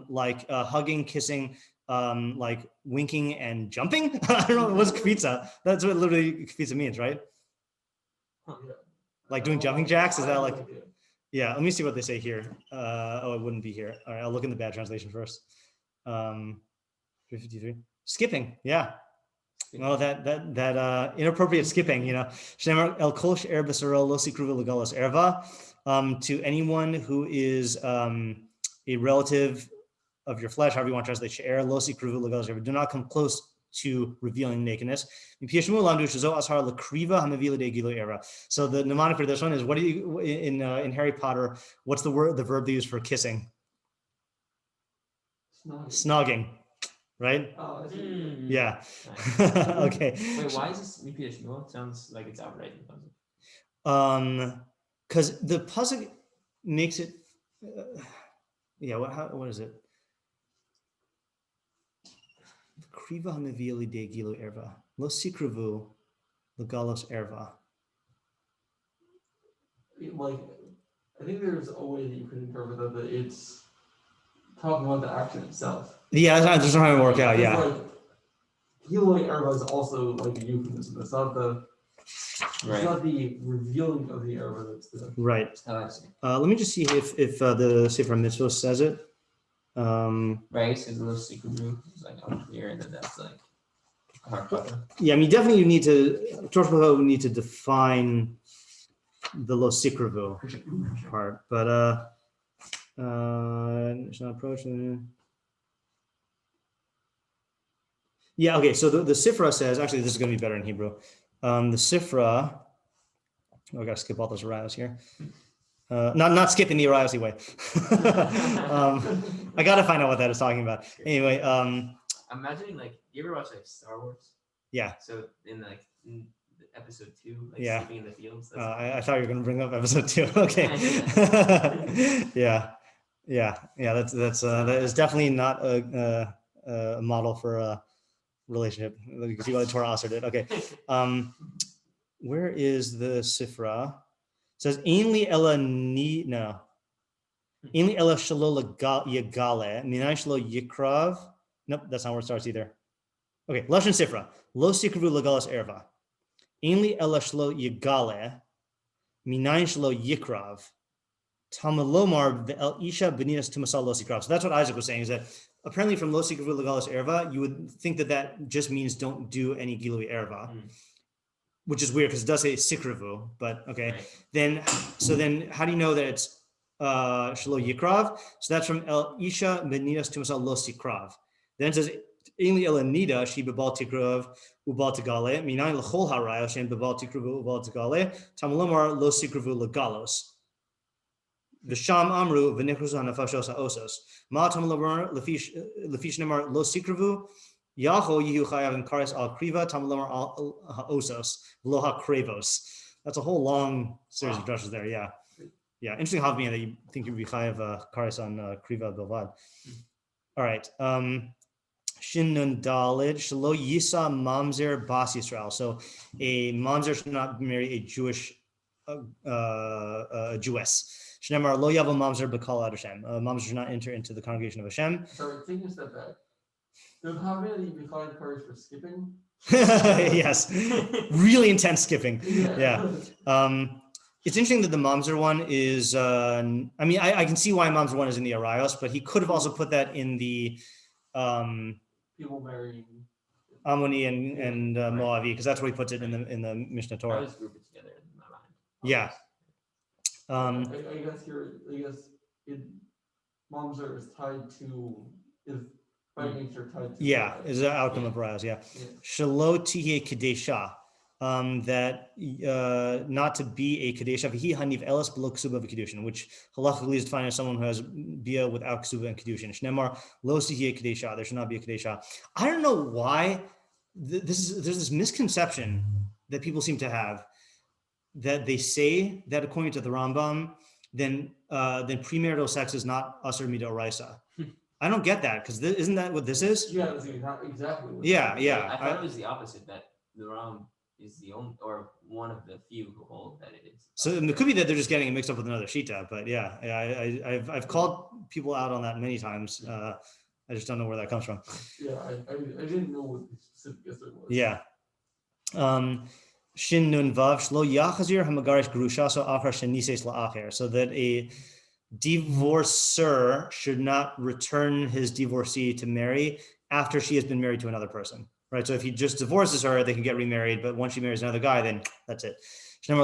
Like hugging, kissing, like winking and jumping. I don't know what's kfitza. That's what literally kfitza means, right? Like doing jumping jacks? Is that like? Yeah, let me see what they say here. It wouldn't be here. All right, I'll look in the bad translation first. 353. Skipping, yeah. Well, that inappropriate skipping, you know. El kol she'er b'saro lo sikruva legalos erva. To anyone who is a relative of your flesh, however you want to translate she'er lo sikruva legalos erva. Do not come close to revealing nakedness. So the mnemonic for this one is, what do you in Harry Potter? What's the verb they use for kissing? Snogging, right? Oh, yeah. Okay. Wait, why is this repeated Shmuel? It sounds like it's outright in the puzzle. Because the puzzle makes it. Yeah, what is it? Kriva hamivili de gilu erva. Lo sikruvu legalos erva. Like, I think there's a way that you could interpret that it's talking about the action itself. Yeah, that's just trying to work out. Yeah. Like, Giloi erva is also like a euphemism. It's not the revealing of the erva that's the right. Taaseh. Let me just see if the Sefer Mitzvos says it. Right, so the little secret room is like unclear, and then that's like hard problem. Yeah, I mean, definitely you need to define the lo sikravu part, but it's not approach. Yeah, okay. So the Sifra says, actually, this is going to be better in Hebrew. The Sifra, I got to skip all those arayos here. Not skipping the arayos way. I got to find out what that is talking about. Anyway, I'm imagining, like, you ever watch like Star Wars? Yeah. So in episode 2, like yeah. sleeping in the fields. I thought you were going to bring up episode 2. Okay. yeah. That is definitely not a model for a relationship. You can see why the Torah also did. Okay. Where is the Sifra? It says ainli ella ni no. Ainli ella shalo yagale minay shalo yikrav. Nope, that's not where it starts either. Okay, Lashon Sifra. Lo sikru legalas erva. Ainli ella shalo yagale minay shalo yikrav. Tamalomar ve'el isha beninas tumasal lo sikrav. So that's what Isaac was saying, is that apparently from lo sikru legalas erva, you would think that just means don't do any gilui erva. Which is weird because it does say sikravu, but okay. Right. Then how do you know that it's shalo yikrav? So that's from el isha beninas tumasal lo sikrav. Then it says inli el nida she bebal tikrav ubal tegale minayin lechol harayos shen bebal tikravu ubal tegale tamalomar lo sikravu legalos. V'sham amru v'nichruzu hanafashos haosos ma tamalomar lefish nemar lo sikravu. Yaho yihu chayav and kares al kriva tamalomar al haosos v'lo hakrevos. That's a whole long series of drushes there. Yeah. Interesting havmina that you think you'd be chayav kares on kriva bilvad. All right. Shin nun dalid shelo yisa mamzer bas Yisrael. So a mamzer should not marry a Jewish Jewess. Shnemar lo yavo mamzer b'kol ad Hashem. Mamzer should not enter into the congregation of Hashem. Sorry, taking a step back. Does Havmina be find courage for skipping? Yes, really intense skipping. Yeah. It's interesting that the mamzer one is. I mean, I can see why mamzer one is in the arayos, but he could have also put that in the people marrying Ammoni and Moavi, because that's where he puts it in the Mishneh Torah. I just group it together in my mind. Yeah. I guess mamzer is tied to by nature tied to. Yeah, is an outcome of arayos. Yeah. Shelo tihye kadesha. That not to be a kadesha, v'hi haniv elas below ksuba v'kedushin, which halachically is defined as someone who has bia without ksuba and kedushin. Shnemar lo sihi kadesha. There should not be a kadesha. I don't know why there's this misconception that people seem to have that they say that according to the Rambam, then premarital sex is not asur mida oraisa. I don't get that, because isn't that what this is? Yeah, that's not exactly. What Yeah. I thought it was the opposite, that the Ram is the only or one of the few who hold that it is. So it could be that they're just getting it mixed up with another shita, but I've called people out on that many times. I just don't know where that comes from. Yeah, I didn't know what the specific answer was. Yeah. Shin nun vav shlo yachazir hamagarish grushaso achar shenises la'acher, so that a divorcer should not return his divorcee to marry after she has been married to another person. Right, so if he just divorces her, they can get remarried. But once she marries another guy, then that's it. Her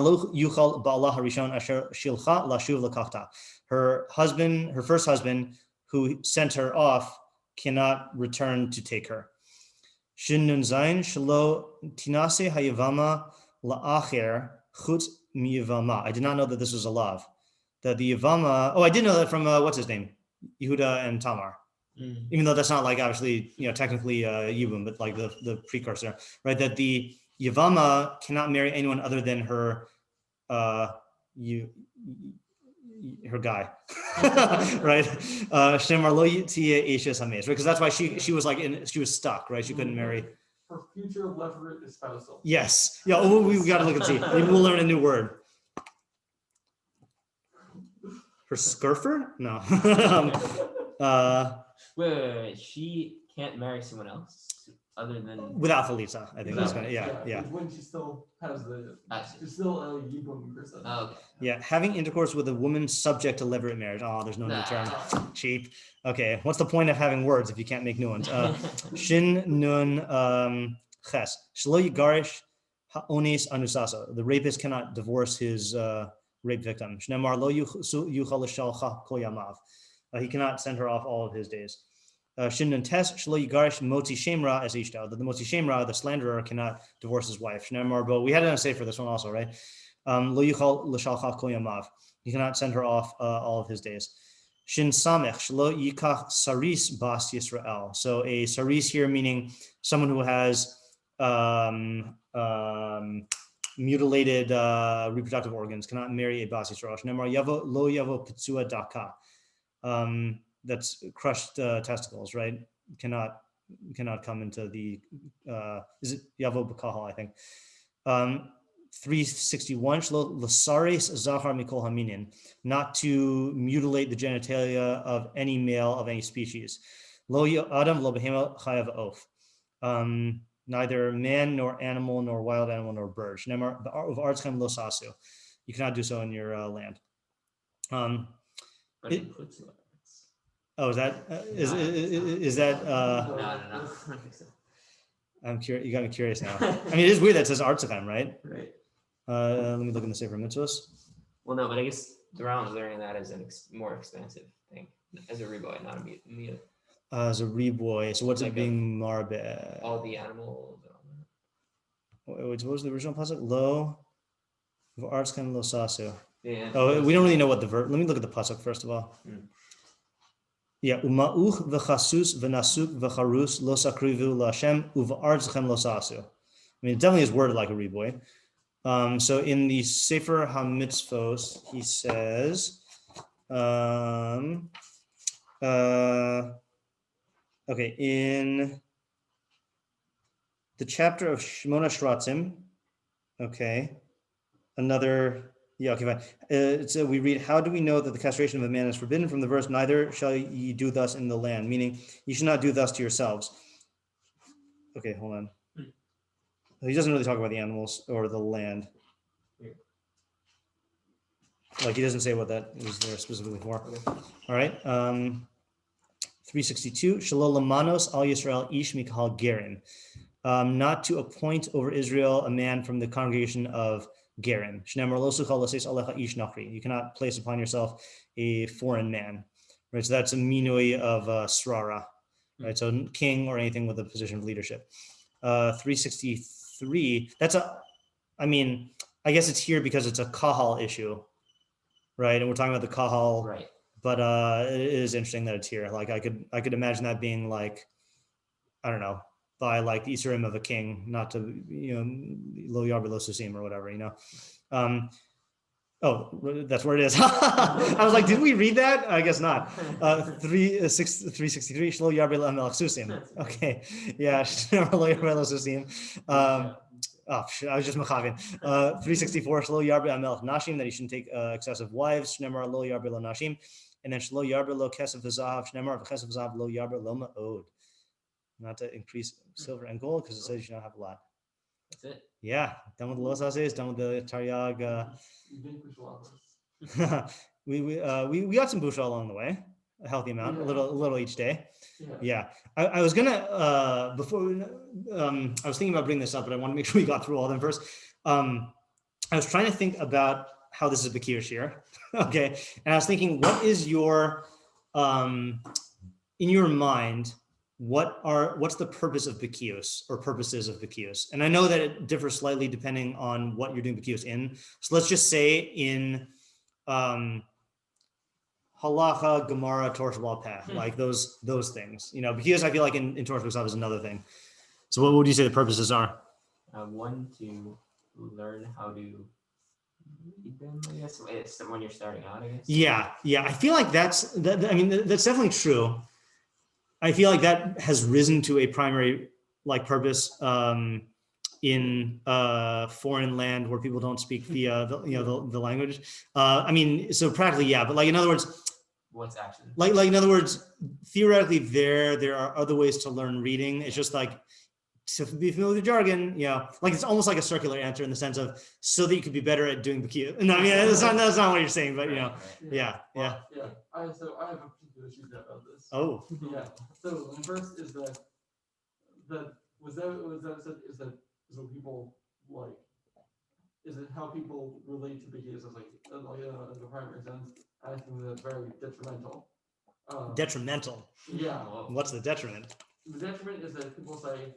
husband, her first husband, who sent her off, cannot return to take her. Shin zayin shelo tinase hayavama la'acher chutz miyavama. I did not know that this was a lav. That the yavama. Oh, I did know that from what's his name, Yehuda and Tamar. Even though that's not like obviously, technically Yibum, but like the precursor, right? That the Yavama cannot marry anyone other than her her guy, right? Because that's why she was like she was stuck, right? She couldn't marry. Her future levirate espousal. Yes. Yeah. Oh, we got to look and see. Maybe we'll learn a new word. Her scurfer? No. Wait. She can't marry someone else other than without Chalitza, I think that's gonna. Yeah. When she still has she's still a Yibum person. Oh, okay. Yeah, having intercourse with a woman subject to levirate marriage. Oh, there's no new term. Cheap. Okay, what's the point of having words if you can't make new ones? Shin nun ches shlo yigarish ha'onis anusasa. The rapist cannot divorce his rape victim. Shnemar lo yuchal l'shalcha kol yamav. He cannot send her off all of his days. Shin nun tes shlo yigarish motzi shemra as ishta. The motzi shemra, the slanderer, cannot divorce his wife. Shnemar, but we had it on say for this one also, right? Lo yuchal l'shalcha kol yamav. He cannot send her off all of his days. Shin samech shlo yikach saris bas Yisrael. So a saris here meaning someone who has mutilated reproductive organs cannot marry a bas Yisrael. Shnemar yavo lo yavo pitzua daka. That's crushed testicles, right? Cannot come into the is it yavo b'kahal, I think. 361 lasaris zahar mikol haminin, not to mutilate the genitalia of any male of any species. Lo adam lo behema chayav oath. Neither man nor animal nor wild animal nor bird. Shnemar of artzchem lo sasu. You cannot do so in your land. Oh, is that is that? No. I'm curious. You got me curious now. I mean, it is weird that it says artzchem, right? Right. Let me look in the Sefer Mitzvos. Well, no, but I guess the Rambam is learning that as a more expansive thing, as a reboy, not a mute. As a reboy. So what's like it being marbe? All the animals. Wait, what was the original pasuk? Lo, artzchem lo sasu. Yeah. Oh, we don't really know what the verb. Let me look at the pasuk first of all. Yeah, umauch v'chasus v'nasuk v'charus lo sakrivu l'Hashem uv'artzchem lo sasu. I mean, it definitely is worded like a reboy. So in the Sefer HaMitzvos, he says, okay, in the chapter of Shmona Shratzim, okay, fine. So we read, how do we know that the castration of a man is forbidden from the verse, neither shall ye do thus in the land, meaning you should not do thus to yourselves. Okay, hold on. He doesn't really talk about the animals or the land. Like he doesn't say what that is there specifically for. All right. 362. Shalol lamanos al Yisrael ish mikal gerin. Not to appoint over Israel a man from the congregation of gerin. Shnemar lo suchal l'seis alecha ish nachri. You cannot place upon yourself a foreign man. Right. So that's a minui of srara. Right. So king or anything with a position of leadership. 363. I guess it's here because it's a kahal issue, right? And we're talking about the kahal, right? But it is interesting that it's here. Like I could imagine that being like, I don't know, by like the Isurim of a king, not to lo yarbe lo susim or whatever, Oh, that's where it is. I was like, did we read that? I guess not. 363. Shlo yarbe lo melech susim. Okay, yeah. Lo yarbe lo susim. I was just machavin. 364. Shlo yarbe melech nashim, that he shouldn't take excessive wives. Shnemar lo yarbe lo nashim, and then shlo yarbe lo kesef v'zahav. Shnemar v'kesef v'zahav lo yarbe lo ma'od. Not to increase silver and gold because it says you don't have a lot. That's it. Yeah, done with the los hases, done with the taryag. We got some busha along the way, a healthy amount, a little each day. Yeah. I was gonna before I was thinking about bringing this up, but I want to make sure we got through all of them first. I was trying to think about how this is Bekius here. Okay, and I was thinking, what is your in your mind? What's the purpose of Bekius or purposes of Bekius? And I know that it differs slightly depending on what you're doing Bekius in. So let's just say in halacha, Gemara, Torah Shabbat Peh, like those things. Bekius I feel like in Torah Shabbat is another thing. So what would you say the purposes are? One, to learn how to read them, I guess. It's when you're starting out, I guess. Yeah. I feel like that's definitely true. I feel like that has risen to a primary purpose in foreign land where people don't speak the language. So practically, yeah, but in other words, what's actually in other words, theoretically, there are other ways to learn reading. It's just to be familiar with the jargon, it's almost like a circular answer in the sense of so that you could be better at doing Bekius. No, that's not what you're saying, but yeah. I have a particular issue about this. Oh. Yeah. So the first is that what people like. Is it how people relate to Bekius as in the primary sense? I think that's very detrimental. Detrimental. Yeah. What's the detriment? The detriment is that people say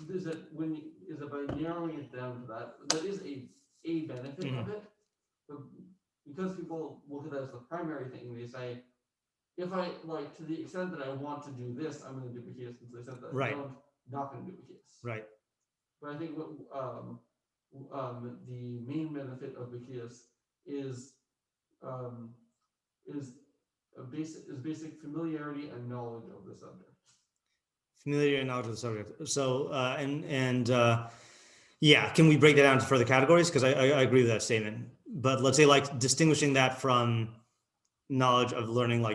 by narrowing it down to that is a benefit of it, but because people look at it as the primary thing, they say, if I to the extent that I want to do this, I'm going to do Bekius, and to the extent that I don't, not going to do Bekius. Right. But I think what the main benefit of Bekius is basic familiarity and knowledge of the subject. Familiarity and knowledge of the subject. So can we break that down to further categories? Because I agree with that statement. But let's say distinguishing that from knowledge of learning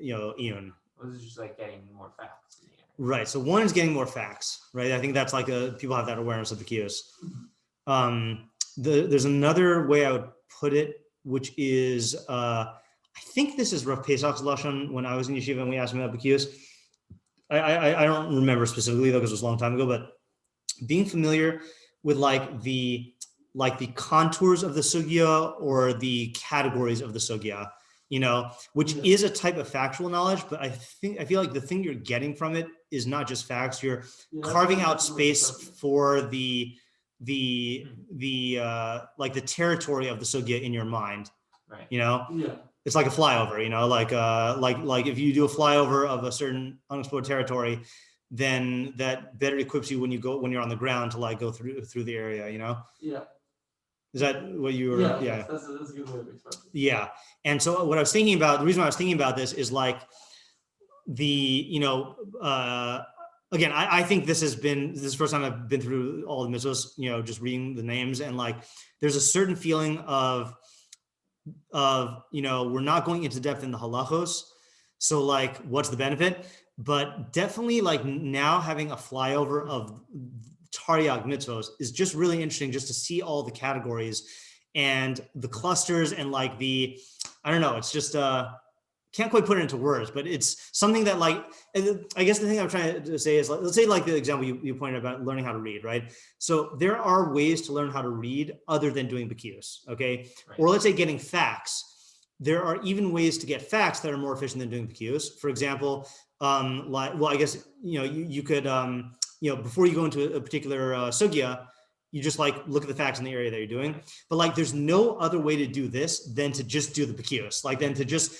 Eon. Well, this is just getting more facts. Right. So one is getting more facts, right? I think that's people have that awareness of Bekius. There's another way I would put it, which is I think this is Rav Pesach's lashon when I was in yeshiva and we asked him about Bekius. I don't remember specifically though because it was a long time ago, but being familiar with the contours of the sugya or the categories of the sugya, which is a type of factual knowledge, but I feel like the thing you're getting from it is not just facts. You're carving out space for the territory of the sugya in your mind. Right. It's like a flyover, like if you do a flyover of a certain unexplored territory, then that better equips you when you're on the ground to go through the area, Yeah. Is that what you were? Yeah. That's a good way of expressing it. Yeah. And so what I was thinking about, the reason why I was thinking about this is again, I think this is the first time I've been through all the Mitzvos, just reading the names, and there's a certain feeling of we're not going into depth in the halachos, so what's the benefit? But definitely now having a flyover of Taryag Mitzvos is just really interesting, just to see all the categories and the clusters and I don't know, it's just can't quite put it into words, but it's something that I guess the thing I'm trying to say is let's say the example you pointed about learning how to read, right? So there are ways to learn how to read other than doing Bekius, okay? Right. Or let's say getting facts. There are even ways to get facts that are more efficient than doing Bekius. For example, I guess you could before you go into a particular sugya, you just look at the facts in the area that you're doing. But there's no other way to do this than to just do the Bekius, than to just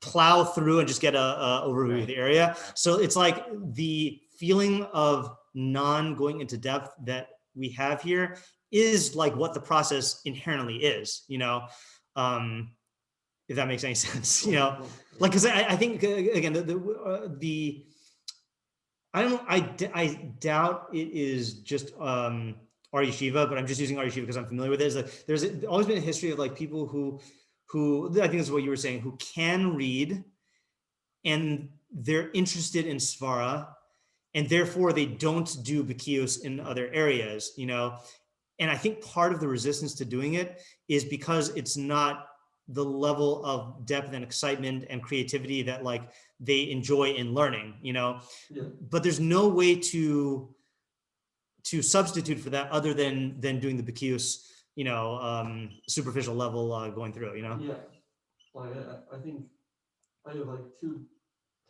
plow through and just get a overview of the area. So it's the feeling of going into depth that we have here is what the process inherently is, if that makes any sense, because I think again, I don't know, I doubt it is just our yeshiva, but I'm just using our yeshiva because I'm familiar with it. There's always been a history of people who I think this is what you were saying, who can read and they're interested in svara, and therefore they don't do Bekius in other areas, and I think part of the resistance to doing it is because it's not the level of depth and excitement and creativity that they enjoy in learning, but there's no way to substitute for that other than doing the Bekius, superficial level going through, Yeah. I think I have two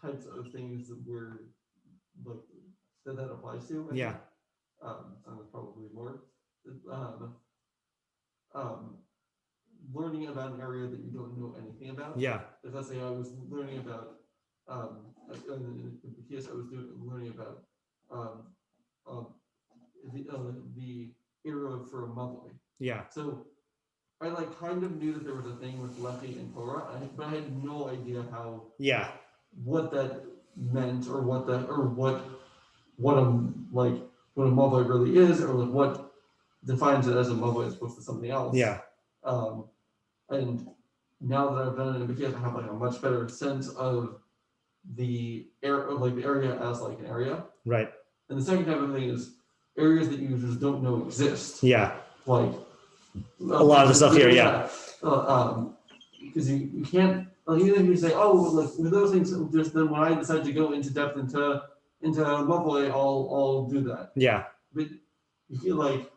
types of things that applies to. Yeah. Probably more. Learning about an area that you don't know anything about. Yeah. If let's say I was learning about in Bekius, I was learning about the era for a monthly. Yeah. So I like kind of knew that there was a thing with Lechi and Torah, but I had no idea what that meant or what a mavoi really is, or like what defines it as a mavoi as opposed to something else. Yeah. And now that I've done it in Bekius, I have like a much better sense of the area as like an area. Right. And the second type of thing is areas that you just don't know exist. Yeah. Like a lot of the stuff here, yeah. Because you can't, like, even if you say, oh, like with those things, just then when I decide to go into depth into Mopole, I'll do that. Yeah. But you feel like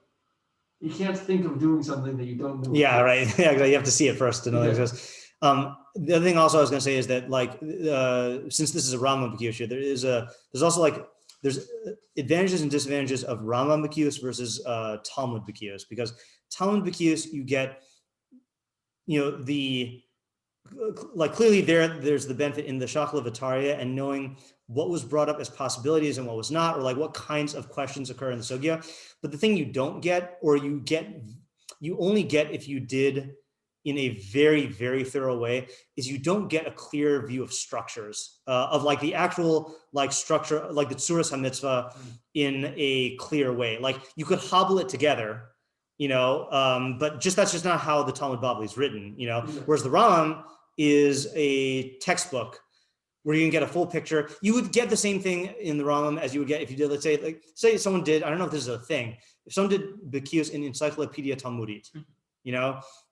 you can't think of doing something that you don't know. Yeah, right. Yeah, you have to see it first to know it exists. The other thing also I was going to say is that, like, since this is a Rambam Bekius, there's also like there's advantages and disadvantages of Rambam Bekius versus Talmud Bekius, because Talmud Bekius you get, clearly there's the benefit in the Shachla V'Tarya and knowing what was brought up as possibilities and what was not, or like what kinds of questions occur in the sugya. But the thing you don't get, or you only get if you did in a very, very thorough way, is you don't get a clear view of structures of like the actual like structure, like the Tzuras HaMitzvah in a clear way. Like you could hobble it together, but that's just not how the Talmud Bavli is written, whereas the Rambam is a textbook where you can get a full picture. You would get the same thing in the Rambam as you would get if you did, let's say someone did, I don't know if this is a thing, if someone did Bekius in Encyclopedia Talmudit,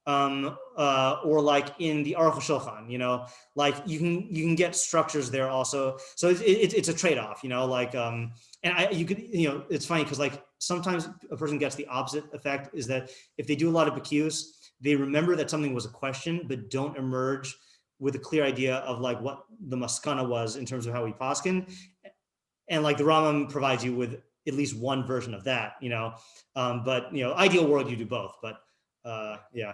or like in the Aruch HaShulchan, like you can get structures there also. So it's a trade-off, and it's funny because like sometimes a person gets the opposite effect, is that if they do a lot of Bekius, they remember that something was a question, but don't emerge with a clear idea of like what the maskana was in terms of how we paskin. And like the Rambam provides you with at least one version of that, but ideal world, you do both, but yeah.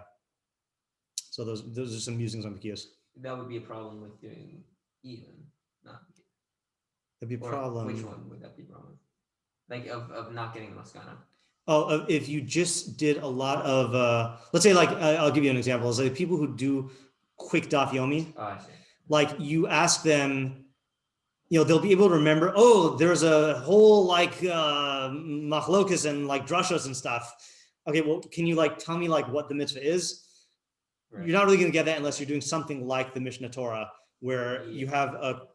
So those are some musings on Bekius. That would be a problem with doing even, not Bekius. That'd be a Or problem. which one would that be wrong? Like of not getting the maskana. Oh, if you just did a lot of, let's say, like, I'll give you an example. It's like people who do quick daf yomi. Oh, I see. Like you ask them, they'll be able to remember, oh, there's a whole like machlokas and like drashos and stuff. Okay, well, can you like tell me like what the mitzvah is? Right. You're not really going to get that unless you're doing something like the Mishneh Torah, where you have a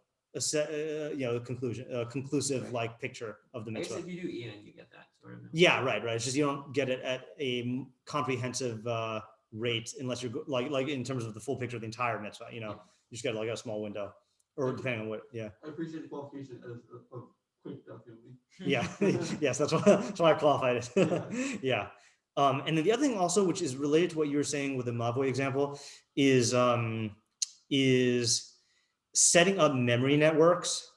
conclusive right. like picture of the mitzvah. I guess if you do Ian, you get that sort of. Yeah, right. It's just you don't get it at a comprehensive rate unless you're like in terms of the full picture of the entire mitzvah. You just get like a small window, or depending on what. Yeah. I appreciate the qualification as a quick document. Yeah. Yes, that's why I qualified it. Yeah. And then the other thing also, which is related to what you were saying with the Mavoi example, is setting up memory networks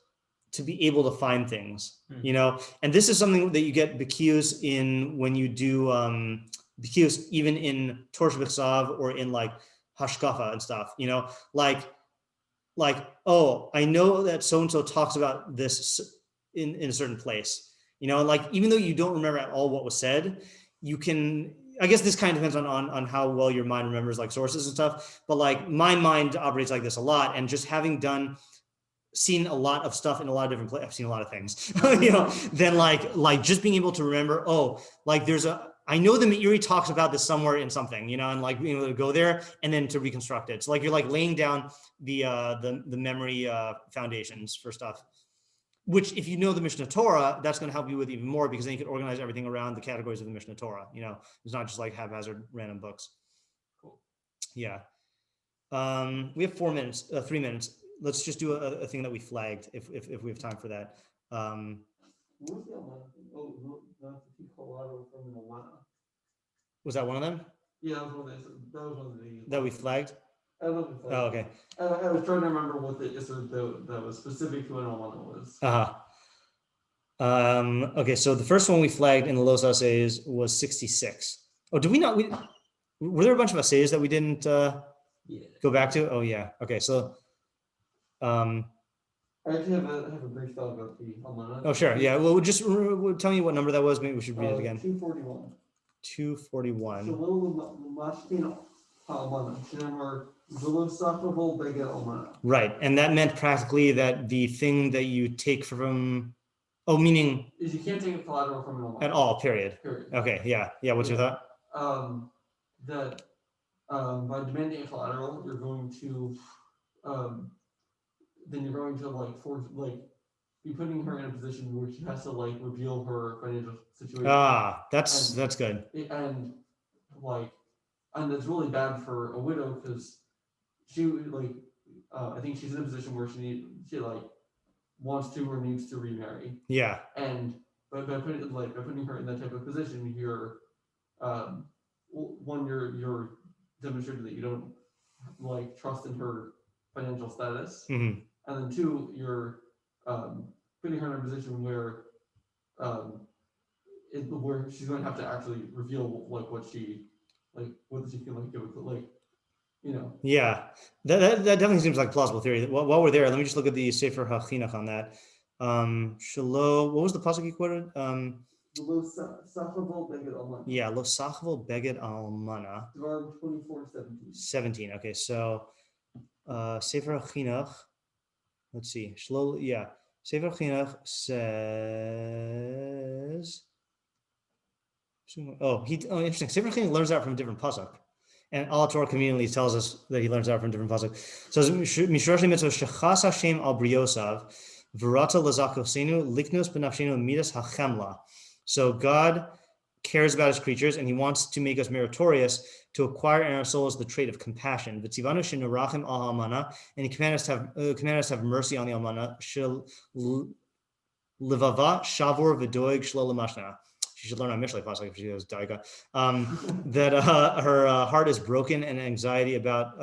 to be able to find things, and this is something that you get Bekius in when you do Bekius even in Torah B'Chsav or in like Hashkafa and stuff, like, oh, I know that so-and-so talks about this in a certain place, and like, even though you don't remember at all what was said, you can, I guess this kind of depends on how well your mind remembers like sources and stuff, but like my mind operates like this a lot, and just having seen a lot of stuff in a lot of different places, I've seen a lot of things, then like just being able to remember, oh, like I know the Meiri talks about this somewhere in something, and like being able to go there and then to reconstruct it. So like you're like laying down the memory foundations for stuff, which if you know the Mishneh Torah, that's going to help you with even more, because then you can organize everything around the categories of the Mishneh Torah. It's not just like haphazard random books. Cool. Yeah. We have 3 minutes. Let's just do a thing that we flagged if we have time for that. Was that one of them? Yeah, that was one of the that we flagged. Oh, okay. I was trying to remember what the Isser that was specific to an Almana was. Okay, so the first one we flagged in the Los Essays was 66. Oh, did we not? Were there a bunch of essays that we didn't go back to? Oh, yeah. Okay, so. I actually have a brief thought about the Almana. Oh, sure. Yeah, well, just tell me what number that was. Maybe we should read it again. 241. 241. Right, and that meant practically that the thing that you take from, meaning is you can't take it collateral from an almana. at all, period. Period. Okay, yeah. What's your thought? That by demanding a collateral, you're going to then you're going to be putting her in a position where she has to reveal her financial situation. That's good. And it's really bad for a widow because she I think she's in a position where she wants to or needs to remarry. Yeah. And by putting her in that type of position, you're you're demonstrating that you don't trust in her financial status, Mm-hmm. and then two, you're putting her in a position where where she's going to have to actually reveal what she can give Yeah, that definitely seems like a plausible theory. While we're there, let me just look at the Sefer HaChinuch on that. Shalom. What was the pasuk you quoted? Lo sachavo beged almana. Yeah, lo sachavo beged almana. 24:17. Okay, so Sefer HaChinuch. Let's see. Sefer HaChinuch says. Interesting. Sefer HaChinuch learns out from a different pasuk. And all Torah community tells us that he learns out from different pasuk. So Mishrashi Mitzvah Shechas Hashem al Briosav Virata Lazakosenu Liknos Benafshenu Midas Hachemla. So God cares about his creatures and he wants to make us meritorious to acquire in our souls the trait of compassion. V'tzivanu shenurachim al almana, and he commanded us to have mercy on the almana. Shel livava shavur v'doig shlo lemashna. She should learn on Mishneh pasuk if she goes daiga. That her heart is broken and anxiety about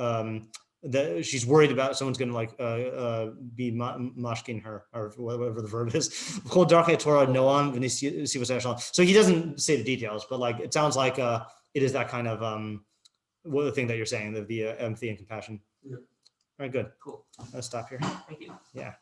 that she's worried about someone's going to be mashkin her or whatever the verb is. So he doesn't say the details, but it sounds like it is that kind of the thing that you're saying, the empathy and compassion. Yeah. All right, good. Cool. Let's stop here. Thank you. Yeah.